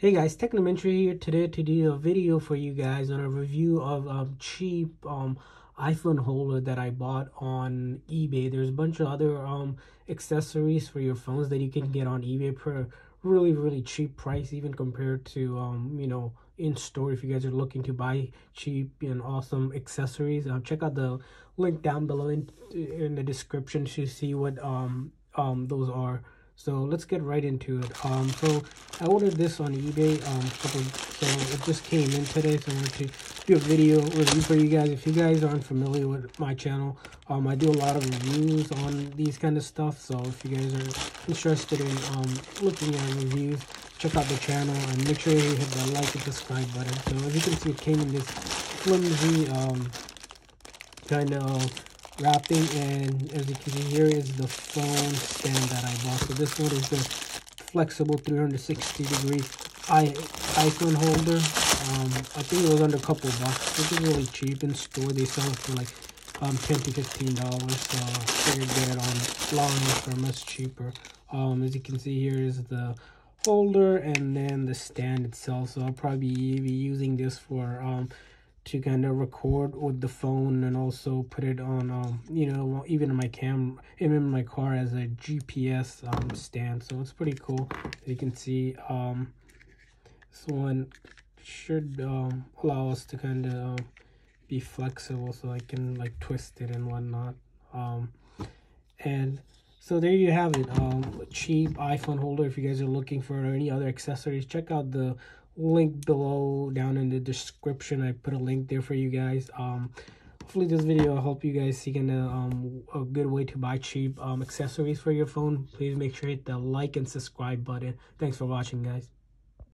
Hey guys, Technomentary here today to do a video for you guys on a review of cheap iPhone holder that I bought on eBay. There's a bunch of other accessories for your phones that you can get on eBay for really cheap price, even compared to in store. If you guys are looking to buy cheap and awesome accessories, check out the link down below in the description to see what those are. So let's get right into it. So I ordered this on eBay. So it just came in today. So I wanted to do a video review for you guys. If you guys aren't familiar with my channel, I do a lot of reviews on these kind of stuff. So if you guys are interested in looking at reviews, check out the channel and make sure you hit the like and subscribe button. So as you can see, it came in this flimsy kind of wrapping, and as you can see, here is the phone stand that I bought. So this one is the flexible 360-degree iPhone holder. I think it was under a couple bucks, which is really cheap. In store they sell it for like $10 to $15. So I figured get it online for much cheaper. As you can see, here is the holder and then the stand itself. So I'll probably be using this for to kind of record with the phone, and also put it on even in my in my car as a GPS stand. So it's pretty cool. You can see this one should allow us to kind of be flexible, so I can like twist it and whatnot. And so there you have it, cheap iPhone holder. If you guys are looking for any other accessories, check out the link below down in the description. I put a link there for you guys. Hopefully this video will help you guys seeking a good way to buy cheap accessories for your phone. Please make sure to hit the like and subscribe button. Thanks for watching, guys.